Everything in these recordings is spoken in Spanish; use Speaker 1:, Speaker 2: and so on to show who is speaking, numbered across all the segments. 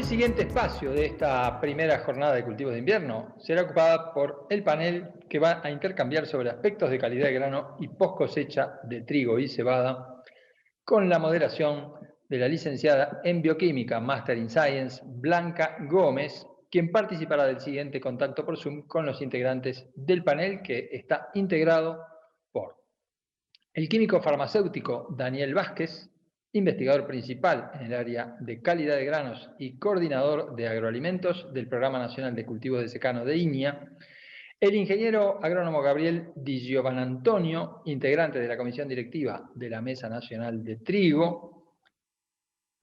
Speaker 1: siguiente espacio de esta primera jornada de cultivos de invierno será ocupada por el panel que va a intercambiar sobre aspectos de calidad de grano y post cosecha de trigo y cebada, con la moderación de la licenciada en Bioquímica, Master in Science, Blanca Gómez, quien participará del siguiente contacto por Zoom con los integrantes del panel, que está integrado por el químico farmacéutico Daniel Vázquez, investigador principal en el área de calidad de granos y coordinador de agroalimentos del Programa Nacional de Cultivos de Secano de INIA, el ingeniero agrónomo Gabriel Di Giovanantonio, integrante de la comisión directiva de la Mesa Nacional de Trigo,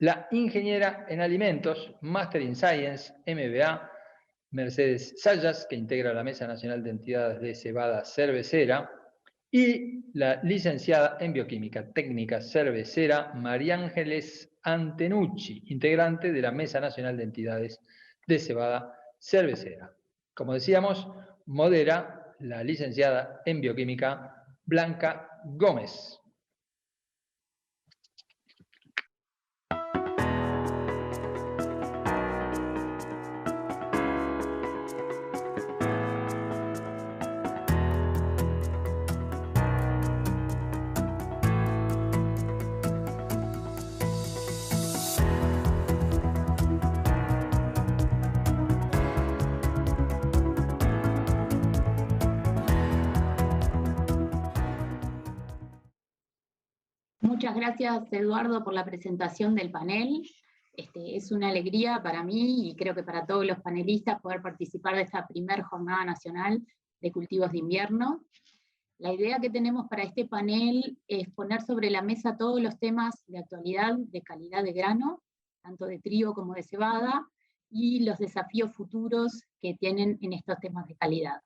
Speaker 1: la ingeniera en alimentos, Master in Science, MBA, Mercedes Sayas, que integra la Mesa Nacional de Entidades de Cebada Cervecera, y la licenciada en Bioquímica Técnica Cervecera, María Ángeles Antenucci, integrante de la Mesa Nacional de Entidades de Cebada Cervecera. Como decíamos, modera la licenciada en Bioquímica Blanca Gómez.
Speaker 2: Muchas gracias, Eduardo, por la presentación del panel. Es una alegría para mí y creo que para todos los panelistas poder participar de esta primera jornada nacional de cultivos de invierno. La idea que tenemos para este panel es poner sobre la mesa todos los temas de actualidad de calidad de grano, tanto de trigo como de cebada, y los desafíos futuros que tienen en estos temas de calidad.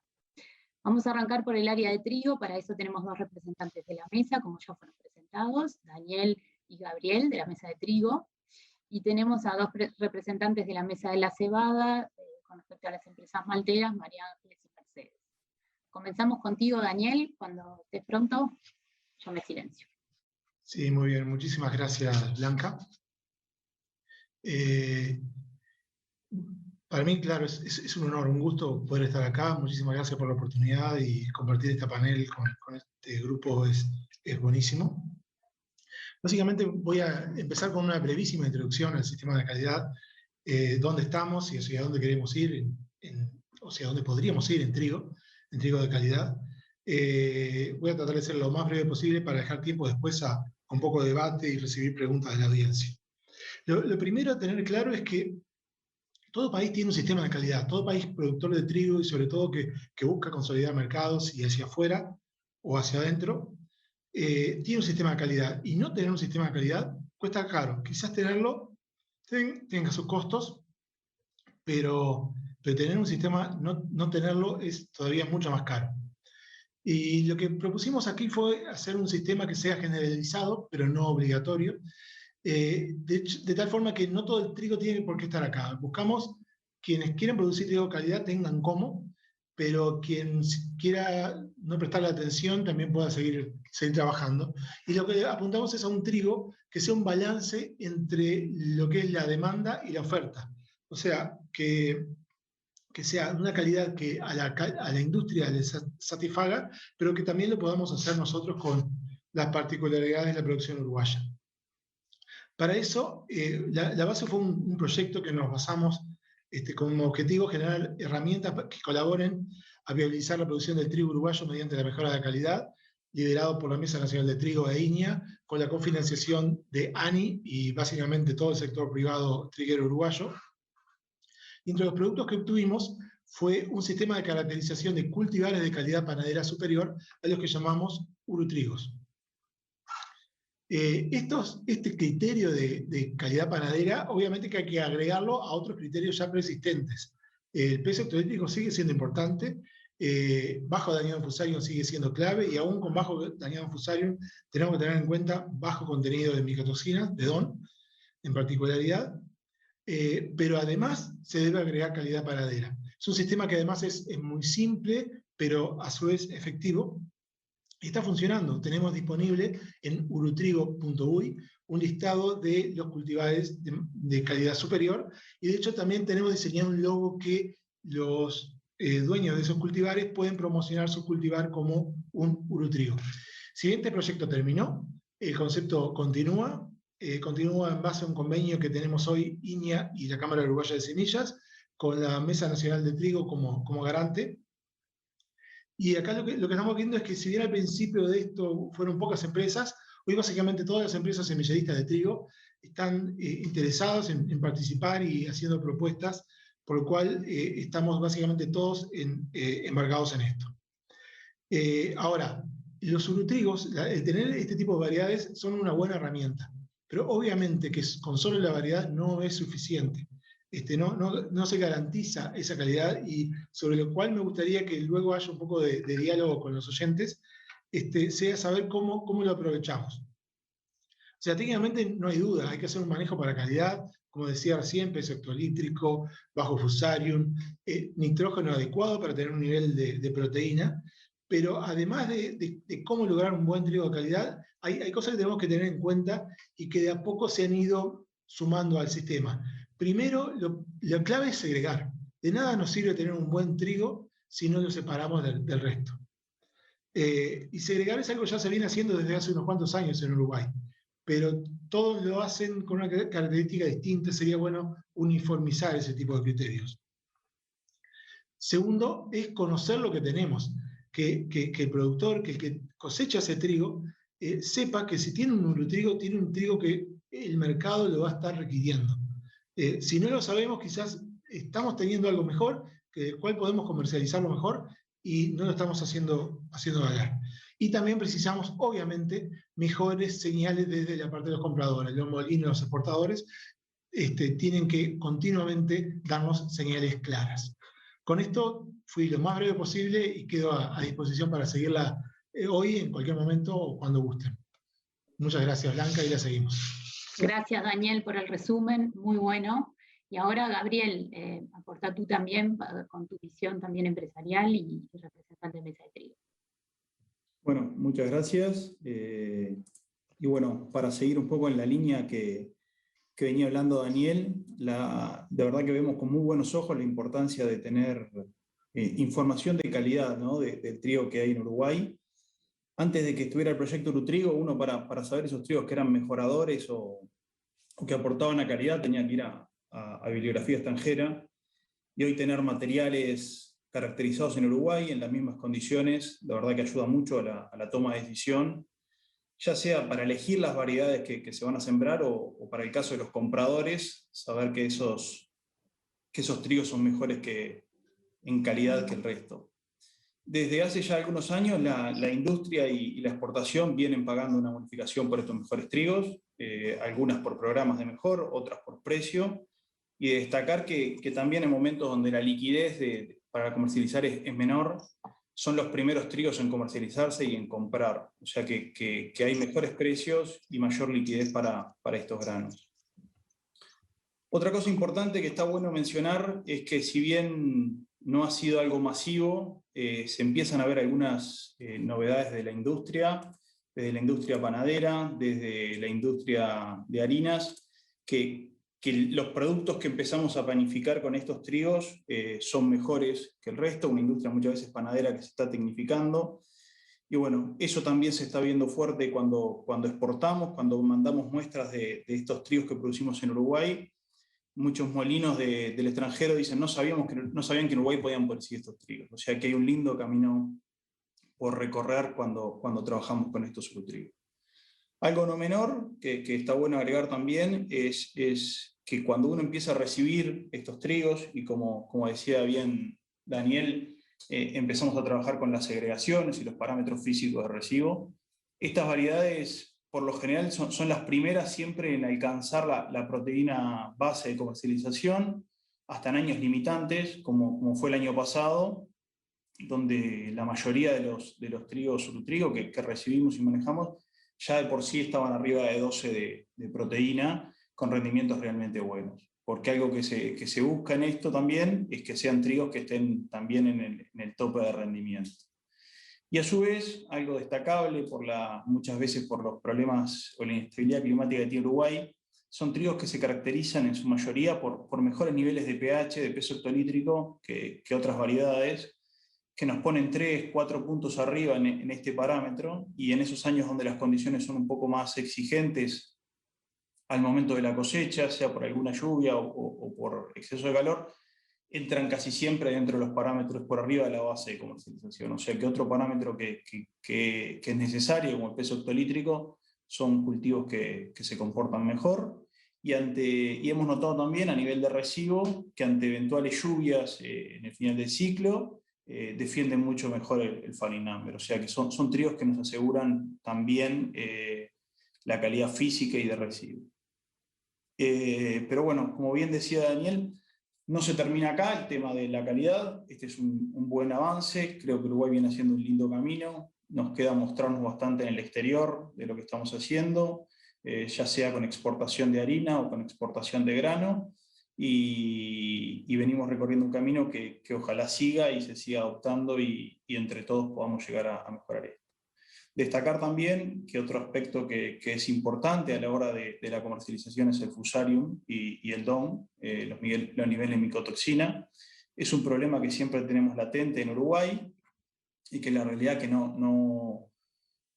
Speaker 2: Vamos a arrancar por el área de trigo. Para eso tenemos dos representantes de la mesa, como ya fueron presentados, Daniel y Gabriel, de la mesa de trigo, y tenemos a dos representantes de la mesa de la cebada, con respecto a las empresas malteras, María Ángeles y Mercedes. Comenzamos contigo, Daniel. Cuando estés pronto, yo me silencio.
Speaker 3: Sí, muy bien. Muchísimas gracias, Blanca. Para mí, claro, es un honor, un gusto poder estar acá. Muchísimas gracias por la oportunidad y compartir este panel con este grupo es buenísimo. Básicamente voy a empezar con una brevísima introducción al sistema de calidad, dónde estamos y hacia dónde queremos ir, o hacia dónde podríamos ir en trigo de calidad. Voy a tratar de ser lo más breve posible para dejar tiempo después a un poco de debate y recibir preguntas de la audiencia. Lo primero a tener claro es que todo país tiene un sistema de calidad, todo país productor de trigo y sobre todo que busca consolidar mercados y hacia afuera o hacia adentro, tiene un sistema de calidad. Y no tener un sistema de calidad cuesta caro. Quizás tenerlo tenga sus costos, pero tener un sistema, no tenerlo, es todavía mucho más caro. Y lo que propusimos aquí fue hacer un sistema que sea generalizado, pero no obligatorio, de tal forma que no todo el trigo tiene por qué estar acá. Buscamos quienes quieren producir trigo de calidad tengan cómo, pero quien quiera no prestarle atención también pueda seguir trabajando. Y lo que apuntamos es a un trigo que sea un balance entre lo que es la demanda y la oferta. O sea, que sea una calidad que a la industria le satisfaga, pero que también lo podamos hacer nosotros con las particularidades de la producción uruguaya. Para eso, la base fue un proyecto que nos basamos como objetivo generar herramientas que colaboren a viabilizar la producción del trigo uruguayo mediante la mejora de calidad, liderado por la Mesa Nacional de Trigo de INIA, con la cofinanciación de ANI y básicamente todo el sector privado triguero uruguayo. Y entre los productos que obtuvimos fue un sistema de caracterización de cultivares de calidad panadera superior a los que llamamos urutrigos. Este criterio de calidad panadera, obviamente que hay que agregarlo a otros criterios ya preexistentes. El peso hectolítrico sigue siendo importante, bajo dañado en fusarium sigue siendo clave, y aún con bajo dañado en fusarium tenemos que tener en cuenta bajo contenido de micotoxinas, de DON, en particularidad, pero además se debe agregar calidad panadera. Es un sistema que además es muy simple, pero a su vez efectivo, está funcionando. Tenemos disponible en urutrigo.uy un listado de los cultivares de calidad superior, y de hecho también tenemos diseñado un logo que los dueños de esos cultivares pueden promocionar su cultivar como un urutrigo. Si bien este proyecto terminó, el concepto continúa en base a un convenio que tenemos hoy INIA y la Cámara Uruguaya de Semillas, con la Mesa Nacional de Trigo como garante. Y acá lo que estamos viendo es que, si bien al principio de esto fueron pocas empresas, hoy básicamente todas las empresas semilleristas de trigo están interesadas en participar y haciendo propuestas, por lo cual estamos básicamente todos embarcados en esto. Ahora, los urutrigos, el tener este tipo de variedades son una buena herramienta, pero obviamente que con solo la variedad no es suficiente. No se garantiza esa calidad, y sobre lo cual me gustaría que luego haya un poco de diálogo con los oyentes, sea saber cómo lo aprovechamos. O sea, técnicamente no hay duda, hay que hacer un manejo para calidad, como decía recién, peso hectolítrico, bajo fusarium, nitrógeno adecuado para tener un nivel de proteína, pero además de cómo lograr un buen trigo de calidad, hay cosas que tenemos que tener en cuenta y que de a poco se han ido sumando al sistema. Primero, la clave es segregar. De nada nos sirve tener un buen trigo si no lo separamos del resto. Y segregar es algo que ya se viene haciendo desde hace unos cuantos años en Uruguay, pero todos lo hacen con una característica distinta. Sería bueno uniformizar ese tipo de criterios. Segundo, es conocer lo que tenemos, que el productor, que el que cosecha ese trigo, sepa que si tiene un urutrigo, tiene un trigo que el mercado lo va a estar requiriendo. Si no lo sabemos, quizás estamos teniendo algo mejor, el cual podemos comercializarlo mejor, y no lo estamos haciendo valer. Y también precisamos, obviamente, mejores señales desde la parte de los compradores. Los molinos, los exportadores, tienen que continuamente darnos señales claras. Con esto fui lo más breve posible y quedo a disposición para seguirla hoy, en cualquier momento o cuando gusten. Muchas gracias, Blanca, y la seguimos.
Speaker 2: Gracias, Daniel, por el resumen, muy bueno. Y ahora, Gabriel, aporta tú también con tu visión también empresarial y representante de Mesa de Trigo.
Speaker 4: Bueno, muchas gracias. Y bueno, para seguir un poco en la línea que venía hablando Daniel, de verdad que vemos con muy buenos ojos la importancia de tener información de calidad, ¿no? del trigo que hay en Uruguay. Antes de que estuviera el proyecto Urutrigo, uno para saber esos trigos que eran mejoradores o que aportaban a calidad tenía que ir a bibliografía extranjera, y hoy tener materiales caracterizados en Uruguay en las mismas condiciones, la verdad que ayuda mucho a la toma de decisión, ya sea para elegir las variedades que se van a sembrar o para el caso de los compradores, saber que esos trigos son mejores en calidad que el resto. Desde hace ya algunos años la industria y la exportación vienen pagando una bonificación por estos mejores trigos, algunas por programas de mejor, otras por precio, y de destacar que también en momentos donde la liquidez para comercializar es menor, son los primeros trigos en comercializarse y en comprar, o sea que hay mejores precios y mayor liquidez para estos granos. Otra cosa importante que está bueno mencionar es que, si bien no ha sido algo masivo, se empiezan a ver algunas novedades de la industria, desde la industria panadera, desde la industria de harinas, que los productos que empezamos a panificar con estos trigos son mejores que el resto, una industria muchas veces panadera que se está tecnificando. Y bueno, eso también se está viendo fuerte cuando exportamos, cuando mandamos muestras de estos trigos que producimos en Uruguay. Muchos molinos del extranjero dicen no sabían que en Uruguay podían producir estos trigos. O sea que hay un lindo camino por recorrer cuando trabajamos con estos urutrigos. Algo no menor que está bueno agregar también es que cuando uno empieza a recibir estos trigos, y como decía bien Daniel, empezamos a trabajar con las segregaciones y los parámetros físicos de recibo, estas variedades por lo general son las primeras siempre en alcanzar la proteína base de comercialización, hasta en años limitantes, como fue el año pasado, donde la mayoría de los trigos urutrigo que recibimos y manejamos ya de por sí estaban arriba de 12 de proteína, con rendimientos realmente buenos. Porque algo que se busca en esto también es que sean trigos que estén también en el tope de rendimiento. Y a su vez, algo destacable muchas veces por los problemas o la inestabilidad climática que tiene Uruguay, son trigos que se caracterizan en su mayoría por mejores niveles de pH, de peso hectolítrico que otras variedades, que nos ponen 3, 4 puntos arriba en este parámetro, y en esos años donde las condiciones son un poco más exigentes al momento de la cosecha, sea por alguna lluvia o por exceso de calor, entran casi siempre dentro de los parámetros por arriba de la base de comercialización. O sea que otro parámetro que es necesario, como el peso hectolítrico, son cultivos que se comportan mejor. Y hemos notado también a nivel de resibo que ante eventuales lluvias en el final del ciclo, defienden mucho mejor el Falling Number. O sea que son trigos que nos aseguran también la calidad física y de resibo. Pero bueno, como bien decía Daniel, no se termina acá el tema de la calidad. Este es un buen avance. Creo que Uruguay viene haciendo un lindo camino. Nos queda mostrarnos bastante en el exterior de lo que estamos haciendo, ya sea con exportación de harina o con exportación de grano. Y venimos recorriendo un camino que ojalá siga y se siga adoptando y entre todos podamos llegar a mejorar esto. Destacar también que otro aspecto que es importante a la hora de la comercialización es el fusarium y el DON, los niveles de micotoxina. Es un problema que siempre tenemos latente en Uruguay y que la realidad que no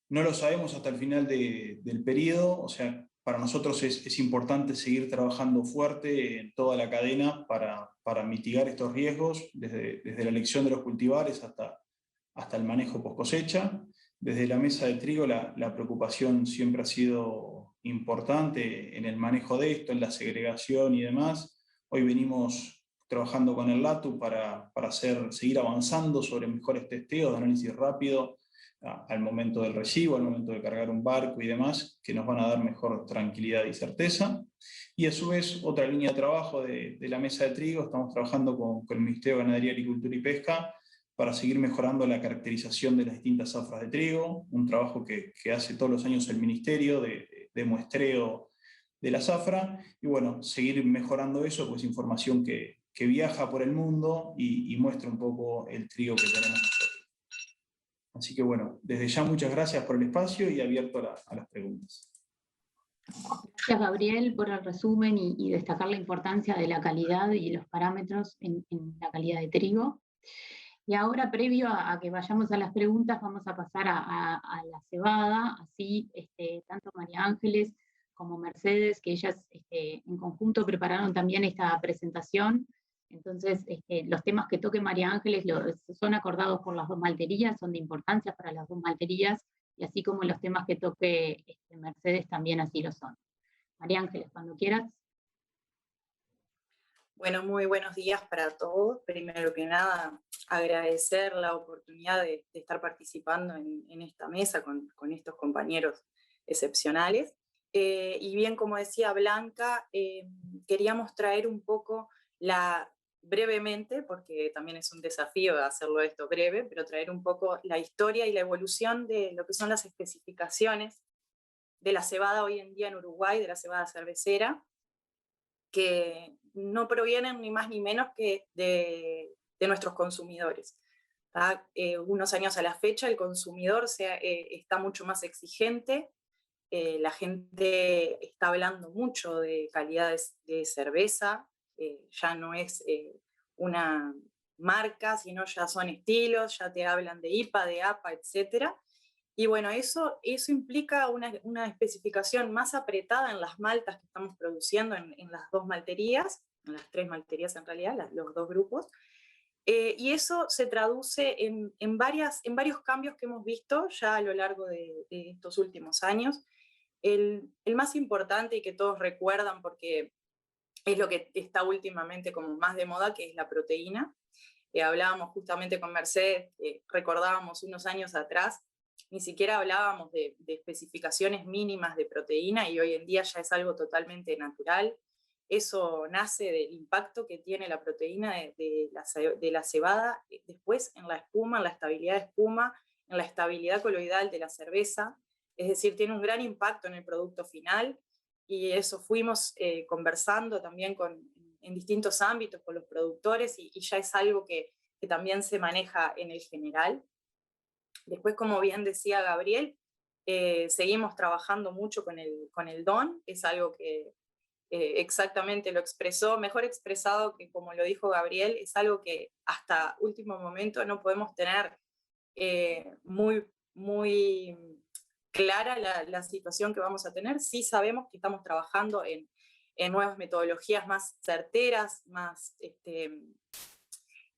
Speaker 4: lo sabemos hasta el final del periodo. O sea, para nosotros es importante seguir trabajando fuerte en toda la cadena para mitigar estos riesgos, desde la elección de los cultivares hasta el manejo post cosecha. Desde la mesa de trigo la preocupación siempre ha sido importante en el manejo de esto, en la segregación y demás. Hoy venimos trabajando con el LATU para seguir avanzando sobre mejores testeos de análisis rápido al momento del recibo, al momento de cargar un barco y demás, que nos van a dar mejor tranquilidad y certeza. Y a su vez, otra línea de trabajo de la mesa de trigo, estamos trabajando con el Ministerio de Ganadería, Agricultura y Pesca para seguir mejorando la caracterización de las distintas zafras de trigo, un trabajo que hace todos los años el Ministerio de muestreo de la zafra, y bueno, seguir mejorando eso, pues información que viaja por el mundo y muestra un poco el trigo que tenemos nosotros. Así que bueno, desde ya muchas gracias por el espacio y abierto a las preguntas.
Speaker 2: Gracias, Gabriel, por el resumen y destacar la importancia de la calidad y los parámetros en la calidad de trigo. Y ahora, previo a que vayamos a las preguntas, vamos a pasar a la cebada, así tanto María Ángeles como Mercedes, que ellas en conjunto prepararon también esta presentación. Entonces, los temas que toque María Ángeles son acordados por las dos malterías, son de importancia para las dos malterías, y así como los temas que toque Mercedes también así lo son. María Ángeles, cuando quieras.
Speaker 5: Bueno, muy buenos días para todos. Primero que nada, agradecer la oportunidad de estar participando en esta mesa con estos compañeros excepcionales. Y bien, como decía Blanca, queríamos traer un poco brevemente, porque también es un desafío hacerlo esto breve, pero traer un poco la historia y la evolución de lo que son las especificaciones de la cebada hoy en día en Uruguay, de la cebada cervecera, que no provienen ni más ni menos que de nuestros consumidores. Unos años a la fecha el consumidor está mucho más exigente, la gente está hablando mucho de calidades de cerveza, ya no es una marca, sino ya son estilos, ya te hablan de IPA, de APA, etc. Y bueno, eso implica una especificación más apretada en las maltas que estamos produciendo en las dos malterías, en las tres malterías en realidad, los dos grupos. Y eso se traduce en varios cambios que hemos visto ya a lo largo de estos últimos años. El más importante y que todos recuerdan porque es lo que está últimamente como más de moda, que es la proteína. Hablábamos justamente con Mercedes, recordábamos unos años atrás, ni siquiera hablábamos de especificaciones mínimas de proteína y hoy en día ya es algo totalmente natural. Eso nace del impacto que tiene la proteína de la cebada después en la espuma, en la estabilidad de espuma, en la estabilidad coloidal de la cerveza. Es decir, tiene un gran impacto en el producto final y eso fuimos conversando también en distintos ámbitos con los productores y ya es algo que también se maneja en el general. Después, como bien decía Gabriel, seguimos trabajando mucho con el DON, es algo que exactamente lo expresó, mejor expresado que como lo dijo Gabriel, es algo que hasta último momento no podemos tener muy clara la situación que vamos a tener. Sí sabemos que estamos trabajando en nuevas metodologías más certeras, más,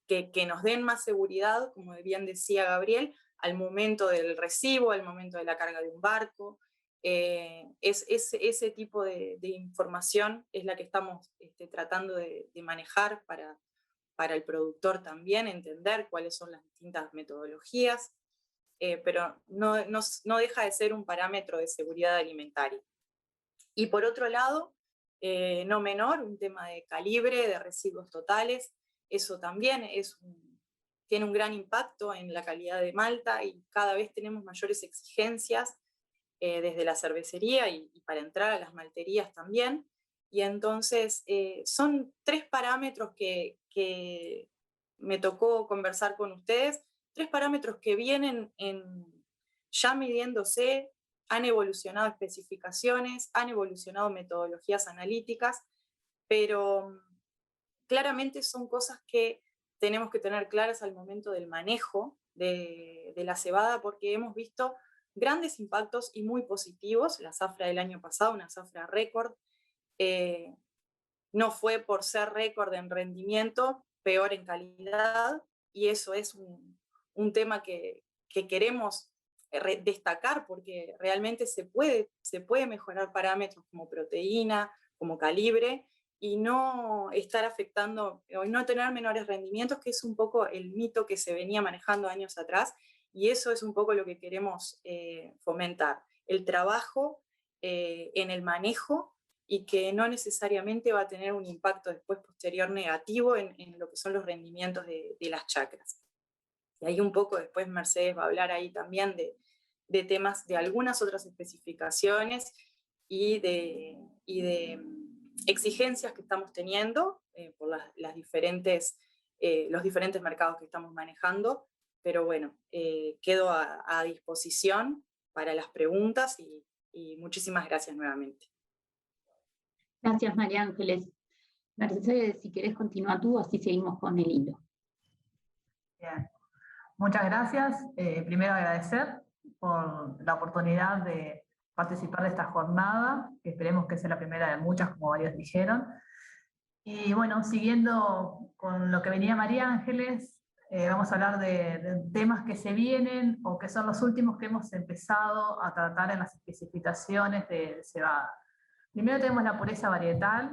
Speaker 5: que nos den más seguridad, como bien decía Gabriel, al momento del recibo, al momento de la carga de un barco. Ese tipo de información es la que estamos tratando de manejar para el productor también, entender cuáles son las distintas metodologías, pero no deja de ser un parámetro de seguridad alimentaria. Y por otro lado, no menor, un tema de calibre, de residuos totales, eso también tiene un gran impacto en la calidad de malta y cada vez tenemos mayores exigencias desde la cervecería y para entrar a las malterías también. Y entonces son 3 parámetros que me tocó conversar con ustedes, 3 parámetros que vienen ya midiéndose, han evolucionado especificaciones, han evolucionado metodologías analíticas, pero claramente son cosas que tenemos que tener claras al momento del manejo de la cebada, porque hemos visto grandes impactos y muy positivos. La zafra del año pasado, una zafra récord, no fue por ser récord en rendimiento, peor en calidad, y eso es un tema que queremos destacar, porque realmente se puede mejorar parámetros como proteína, como calibre, y no estar afectando, o no tener menores rendimientos, que es un poco el mito que se venía manejando años atrás, y eso es un poco lo que queremos fomentar, el trabajo en el manejo, y que no necesariamente va a tener un impacto después posterior negativo en lo que son los rendimientos de las chacras. Y ahí un poco después Mercedes va a hablar ahí también de temas, de algunas otras especificaciones y de exigencias que estamos teniendo por los diferentes mercados que estamos manejando, pero bueno, quedo a disposición para las preguntas y muchísimas gracias nuevamente.
Speaker 2: Gracias, María Ángeles. Mercedes, si querés continúa tú, así seguimos con el hilo.
Speaker 6: Bien. Muchas gracias. Primero agradecer por la oportunidad de participar de esta jornada, que esperemos que sea la primera de muchas, como varios dijeron. Y bueno, siguiendo con lo que venía María Ángeles, vamos a hablar de temas que se vienen o que son los últimos que hemos empezado a tratar en las especificaciones de cebada. Primero tenemos la pureza varietal,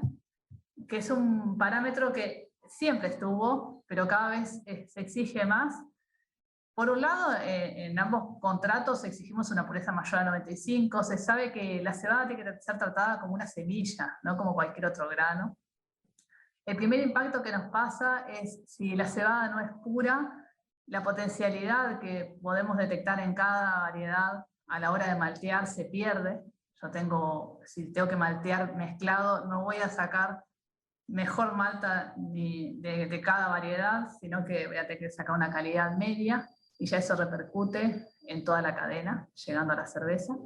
Speaker 6: que es un parámetro que siempre estuvo, pero cada vez se exige más. Por un lado, en ambos contratos exigimos una pureza mayor a 95, se sabe que la cebada tiene que ser tratada como una semilla, no como cualquier otro grano. El primer impacto que nos pasa es si la cebada no es pura, la potencialidad que podemos detectar en cada variedad a la hora de maltear se pierde. Si tengo que maltear mezclado, no voy a sacar mejor malta de cada variedad, sino que voy a tener que sacar una calidad media, y ya eso repercute en toda la cadena, llegando a la cerveza.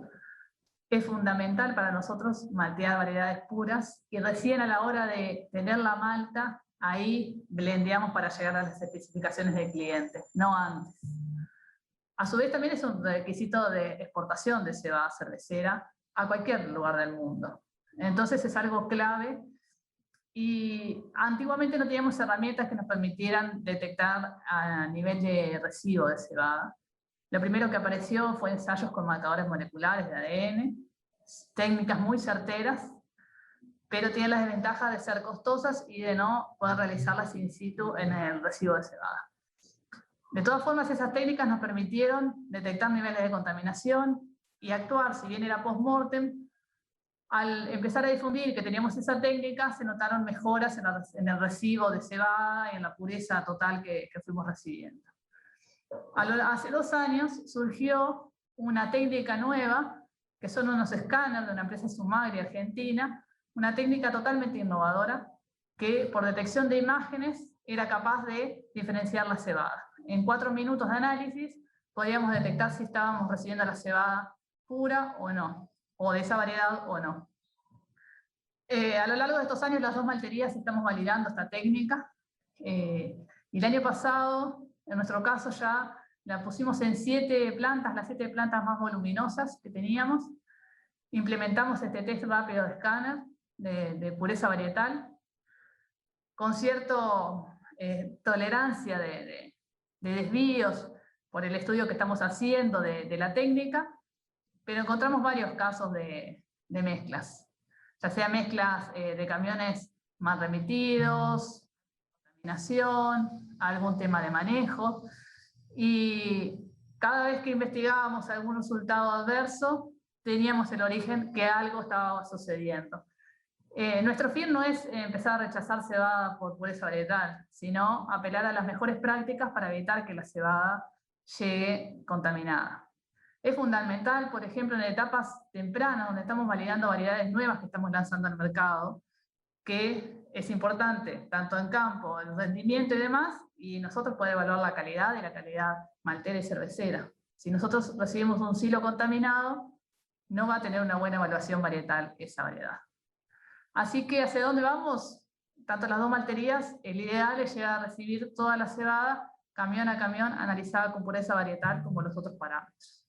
Speaker 6: Es fundamental para nosotros maltear variedades puras, y recién a la hora de tener la malta, ahí blendeamos para llegar a las especificaciones del cliente, no antes. A su vez también es un requisito de exportación de cebada cervecera a cualquier lugar del mundo. Entonces es algo clave, y antiguamente no teníamos herramientas que nos permitieran detectar a nivel de residuo de cebada. Lo primero que apareció fue ensayos con marcadores moleculares de ADN, técnicas muy certeras, pero tienen la desventaja de ser costosas y de no poder realizarlas in situ en el residuo de cebada. De todas formas, esas técnicas nos permitieron detectar niveles de contaminación y actuar, si bien era post-mortem. Al empezar a difundir que teníamos esa técnica, se notaron mejoras en el residuo de cebada y en la pureza total que fuimos recibiendo. Hace 2 años surgió una técnica nueva, que son unos escáneres de una empresa Sumagri argentina, una técnica totalmente innovadora, que por detección de imágenes era capaz de diferenciar la cebada. En 4 minutos de análisis podíamos detectar si estábamos recibiendo la cebada pura o no, o de esa variedad o no. A lo largo de estos años, las dos malterías estamos validando esta técnica. Y el año pasado, en nuestro caso, ya la pusimos en 7 plantas, las 7 plantas más voluminosas que teníamos. Implementamos este test rápido de escáner de pureza varietal, con cierta tolerancia de desvíos por el estudio que estamos haciendo de la técnica, pero encontramos varios casos de mezclas, ya sea mezclas de camiones mal remitidos, contaminación, algún tema de manejo, y cada vez que investigábamos algún resultado adverso, teníamos el origen que algo estaba sucediendo. Nuestro fin no es empezar a rechazar cebada por pureza varietal, sino apelar a las mejores prácticas para evitar que la cebada llegue contaminada. Es fundamental, por ejemplo, en etapas tempranas, donde estamos validando variedades nuevas que estamos lanzando al mercado, que es importante, tanto en campo, el rendimiento y demás, y nosotros poder evaluar la calidad maltera y cervecera. Si nosotros recibimos un silo contaminado, no va a tener una buena evaluación varietal esa variedad. Así que, ¿hacia dónde vamos? Tanto las dos malterías, el ideal es llegar a recibir toda la cebada, camión a camión, analizada con pureza varietal como los otros parámetros.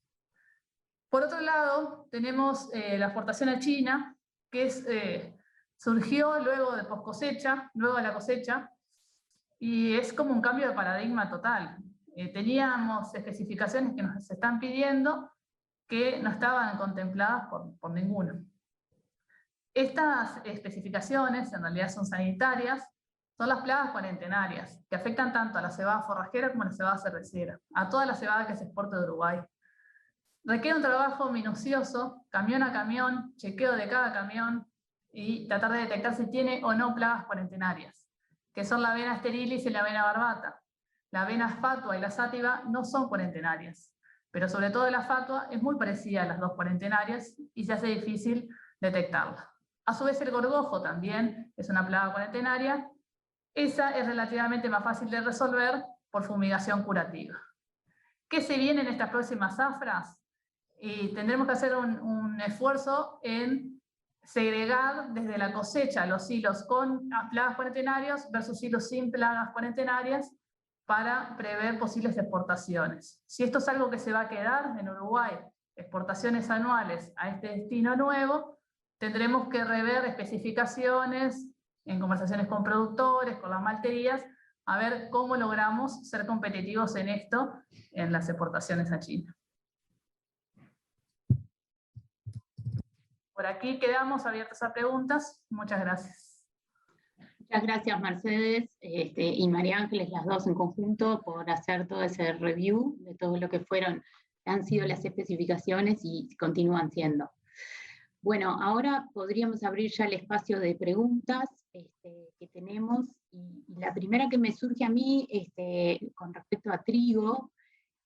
Speaker 6: Por otro lado, tenemos la exportación a China, que surgió luego de post cosecha, luego de la cosecha, y es como un cambio de paradigma total. Teníamos especificaciones que nos están pidiendo que no estaban contempladas por ninguno. Estas especificaciones, en realidad son sanitarias, son las plagas cuarentenarias, que afectan tanto a la cebada forrajera como a la cebada cervecera, a toda la cebada que se exporta de Uruguay. Requiere un trabajo minucioso, camión a camión, chequeo de cada camión, y tratar de detectar si tiene o no plagas cuarentenarias, que son la avena sterilis y la avena barbata. La avena fatua y la sátiva no son cuarentenarias, pero sobre todo la fatua es muy parecida a las dos cuarentenarias y se hace difícil detectarla. A su vez el gorgojo también es una plaga cuarentenaria. Esa es relativamente más fácil de resolver por fumigación curativa. ¿Qué se viene en estas próximas zafras? Y tendremos que hacer un esfuerzo en segregar desde la cosecha los hilos con plagas cuarentenarias versus hilos sin plagas cuarentenarias para prever posibles exportaciones. Si esto es algo que se va a quedar en Uruguay, exportaciones anuales a este destino nuevo, tendremos que rever especificaciones en conversaciones con productores, con las malterías, a ver cómo logramos ser competitivos en esto en las exportaciones a China. Por aquí quedamos abiertos a preguntas. Muchas gracias.
Speaker 2: Muchas gracias, Mercedes y María Ángeles, las dos en conjunto, por hacer todo ese review de todo lo que han sido las especificaciones y continúan siendo. Bueno, ahora podríamos abrir ya el espacio de preguntas que tenemos. Y la primera que me surge a mí con respecto a trigo,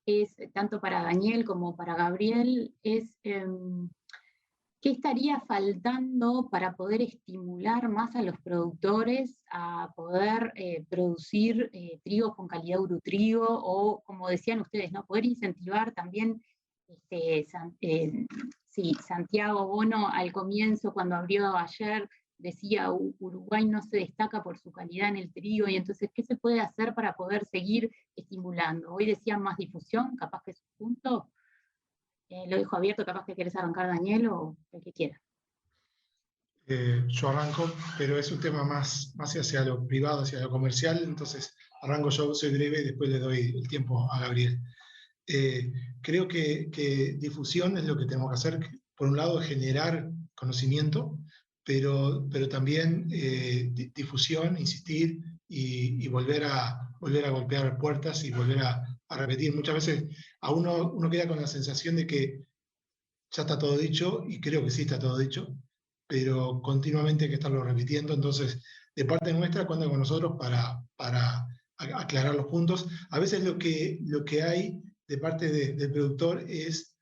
Speaker 2: es tanto para Daniel como para Gabriel, es ¿qué estaría faltando para poder estimular más a los productores a poder producir trigo con calidad urutrigo, o, como decían ustedes, ¿no?, poder incentivar también, Santiago Bono al comienzo, cuando abrió ayer, decía Uruguay no se destaca por su calidad en el trigo, y entonces, ¿qué se puede hacer para poder seguir estimulando? Hoy decían más difusión, capaz que es un punto. Lo dejo abierto, capaz que querés arrancar, Daniel, o el que quiera.
Speaker 3: Yo arranco, pero es un tema más hacia lo privado, hacia lo comercial, entonces arranco yo, soy breve y después le doy el tiempo a Gabriel. Creo que difusión es lo que tenemos que hacer. Por un lado, generar conocimiento, pero también difusión, insistir y volver a golpear puertas y volver a repetir. Muchas veces a uno queda con la sensación de que ya está todo dicho, y creo que sí está todo dicho, pero continuamente hay que estarlo repitiendo. Entonces, de parte nuestra, cuenta con nosotros para aclarar los puntos. A veces lo que hay de parte del productor es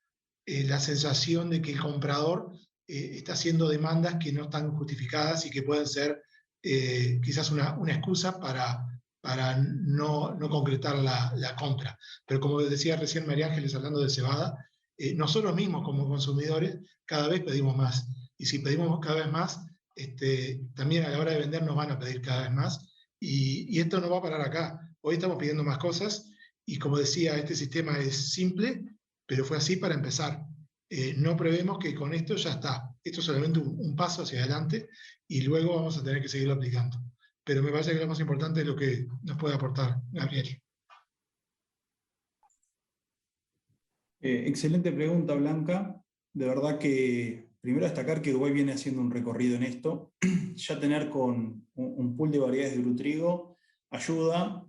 Speaker 3: la sensación de que el comprador está haciendo demandas que no están justificadas y que pueden ser quizás una excusa para para no concretar la compra. Pero como decía recién María Ángeles hablando de cebada, nosotros mismos como consumidores cada vez pedimos más. Y si pedimos cada vez más, también a la hora de vender nos van a pedir cada vez más. Y esto no va a parar acá. Hoy estamos pidiendo más cosas y como decía, este sistema es simple, pero fue así para empezar. No prevemos que con esto ya está. Esto es solamente un paso hacia adelante y luego vamos a tener que seguirlo aplicando. Pero me parece que lo más importante es lo que nos puede aportar Gabriel.
Speaker 4: Excelente pregunta, Blanca. De verdad que, primero destacar que Uruguay viene haciendo un recorrido en esto. Ya tener con un pool de variedades de urotrigo ayuda.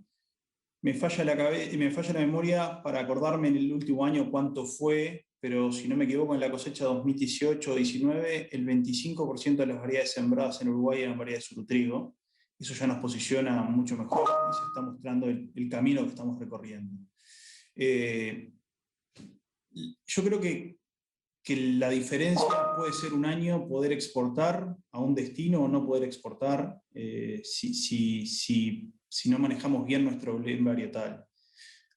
Speaker 4: Me falla la memoria para acordarme en el último año cuánto fue, pero si no me equivoco, en la cosecha 2018-19, el 25% de las variedades sembradas en Uruguay eran variedades de urotrigo. Eso ya nos posiciona mucho mejor y se está mostrando el camino que estamos recorriendo. Yo creo que la diferencia puede ser un año poder exportar a un destino o no poder exportar si no manejamos bien nuestro blend varietal.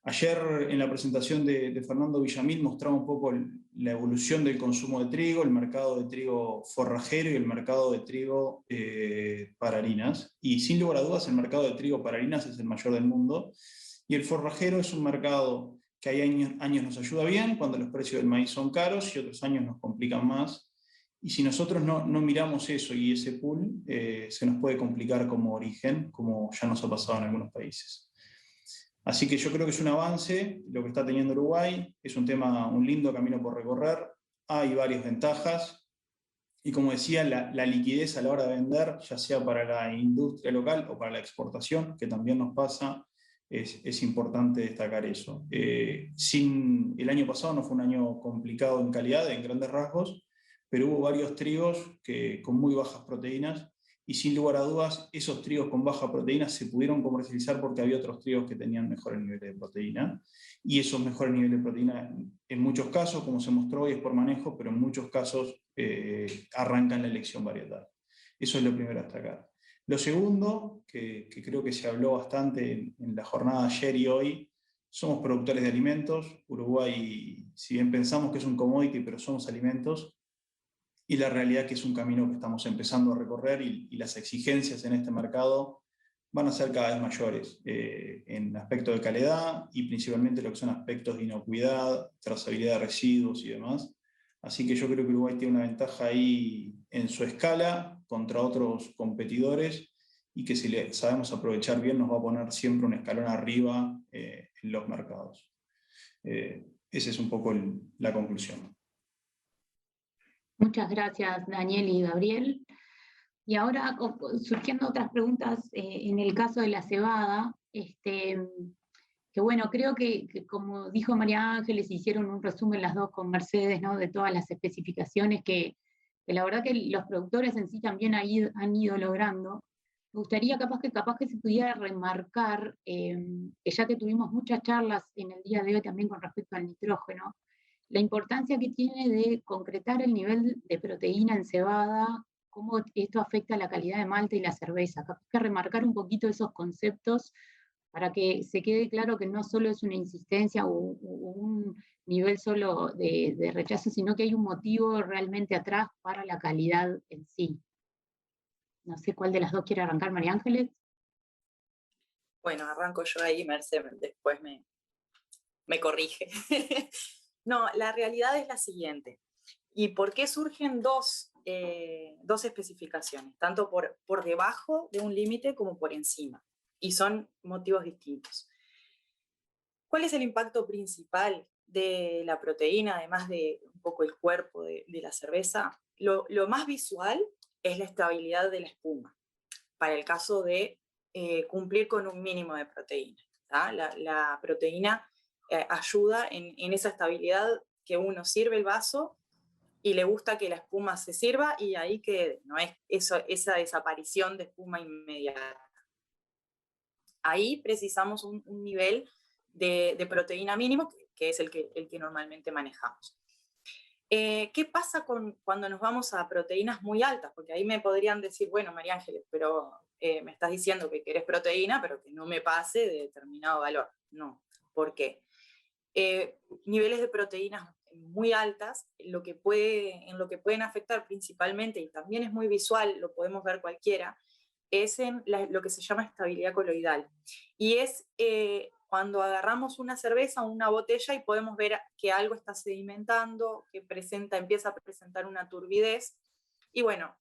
Speaker 4: Ayer en la presentación de Fernando Villamil mostraba un poco la evolución del consumo de trigo, el mercado de trigo forrajero y el mercado de trigo para harinas. Y sin lugar a dudas el mercado de trigo para harinas es el mayor del mundo. Y el forrajero es un mercado que hay años nos ayuda bien, cuando los precios del maíz son caros, y otros años nos complican más. Y si nosotros no miramos eso y ese pool, se nos puede complicar como origen, como ya nos ha pasado en algunos países. Así que yo creo que es un avance lo que está teniendo Uruguay, es un lindo camino por recorrer, hay varias ventajas, y como decía, la liquidez a la hora de vender, ya sea para la industria local o para la exportación, que también nos pasa, es importante destacar eso. El año pasado no fue un año complicado en calidad, en grandes rasgos, pero hubo varios trigos con muy bajas proteínas, y sin lugar a dudas, esos trigos con baja proteína se pudieron comercializar porque había otros trigos que tenían mejores niveles de proteína, y esos mejores niveles de proteína, en muchos casos, como se mostró hoy, es por manejo, pero en muchos casos arrancan la elección varietal. Eso es lo primero a destacar. Lo segundo, que creo que se habló bastante en la jornada de ayer y hoy, somos productores de alimentos. Uruguay, si bien pensamos que es un commodity, pero somos alimentos, y la realidad es que es un camino que estamos empezando a recorrer y las exigencias en este mercado van a ser cada vez mayores en aspectos de calidad y principalmente lo que son aspectos de inocuidad, trazabilidad de residuos y demás. Así que yo creo que Uruguay tiene una ventaja ahí en su escala contra otros competidores y que si le sabemos aprovechar bien nos va a poner siempre un escalón arriba en los mercados. Esa es un poco la conclusión.
Speaker 2: Muchas gracias, Daniel y Gabriel. Y ahora surgiendo otras preguntas en el caso de la cebada, que bueno, creo que como dijo María Ángeles, hicieron un resumen las dos con Mercedes, ¿no? De todas las especificaciones que la verdad que los productores en sí también han ido logrando. Me gustaría capaz que se pudiera remarcar, que ya que tuvimos muchas charlas en el día de hoy también con respecto al nitrógeno, la importancia que tiene de concretar el nivel de proteína en cebada, cómo esto afecta la calidad de malta y la cerveza. Capaz que remarcar un poquito esos conceptos para que se quede claro que no solo es una insistencia o un nivel solo de rechazo, sino que hay un motivo realmente atrás para la calidad en sí. No sé cuál de las dos quiere arrancar, María Ángeles.
Speaker 5: Bueno, arranco yo ahí, Mercedes después me corrige. No, la realidad es la siguiente. ¿Y por qué surgen dos especificaciones? Tanto por debajo de un límite como por encima. Y son motivos distintos. ¿Cuál es el impacto principal de la proteína, además de un poco el cuerpo de la cerveza? Lo más visual es la estabilidad de la espuma, para el caso de cumplir con un mínimo de proteína. La proteína ayuda en esa estabilidad, que uno sirve el vaso y le gusta que la espuma se sirva y ahí quede, no es esa desaparición de espuma inmediata. Ahí precisamos un nivel de proteína mínimo, que es el que normalmente manejamos. ¿Qué pasa cuando nos vamos a proteínas muy altas? Porque ahí me podrían decir, bueno, María Ángeles, pero me estás diciendo que querés proteína, pero que no me pase de determinado valor. No, ¿por qué? Niveles de proteínas muy altas, en lo que pueden afectar principalmente, y también es muy visual, lo podemos ver cualquiera, es en lo que se llama estabilidad coloidal. Y es cuando agarramos una cerveza o una botella y podemos ver que algo está sedimentando, que empieza a presentar una turbidez. Y bueno,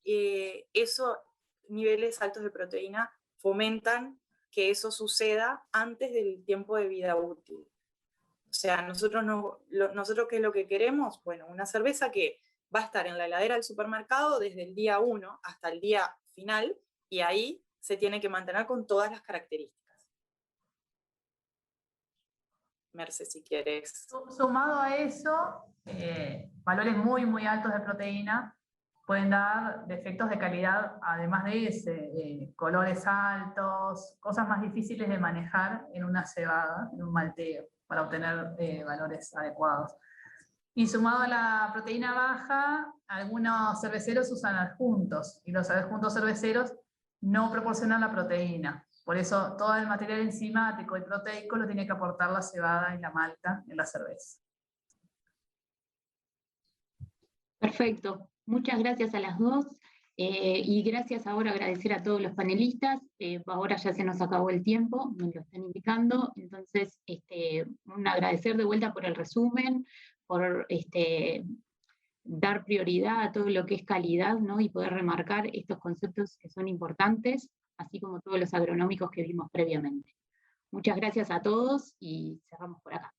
Speaker 5: niveles altos de proteína fomentan que eso suceda antes del tiempo de vida útil. O sea, nosotros ¿qué es lo que queremos? Bueno, una cerveza que va a estar en la heladera del supermercado desde el día 1 hasta el día final, y ahí se tiene que mantener con todas las características. Merce, si quieres.
Speaker 6: Sumado a eso, valores muy, muy altos de proteína pueden dar defectos de calidad, además de ese, colores altos, cosas más difíciles de manejar en una cebada, en un malteo, para obtener valores adecuados. Y sumado a la proteína baja, algunos cerveceros usan adjuntos, y los adjuntos cerveceros no proporcionan la proteína. Por eso todo el material enzimático y proteico lo tiene que aportar la cebada y la malta en la cerveza.
Speaker 2: Perfecto. Muchas gracias a las dos. Y gracias ahora agradecer a todos los panelistas. Ahora ya se nos acabó el tiempo, nos lo están indicando. Entonces, un agradecer de vuelta por el resumen, por dar prioridad a todo lo que es calidad, ¿no? Y poder remarcar estos conceptos que son importantes, así como todos los agronómicos que vimos previamente. Muchas gracias a todos y cerramos por acá.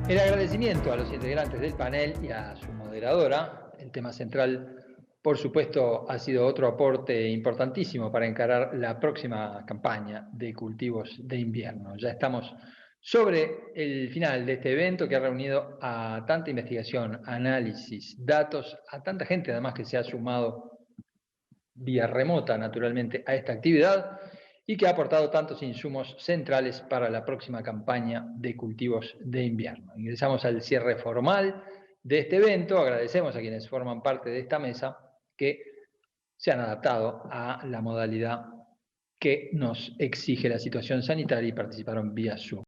Speaker 1: El agradecimiento a los integrantes del panel y a su moderadora. El tema central, por supuesto, ha sido otro aporte importantísimo para encarar la próxima campaña de cultivos de invierno. Ya estamos sobre el final de este evento que ha reunido a tanta investigación, análisis, datos, a tanta gente además que se ha sumado vía remota, naturalmente, a esta actividad, y que ha aportado tantos insumos centrales para la próxima campaña de cultivos de invierno. Ingresamos al cierre formal de este evento. Agradecemos a quienes forman parte de esta mesa que se han adaptado a la modalidad que nos exige la situación sanitaria y participaron vía Zoom.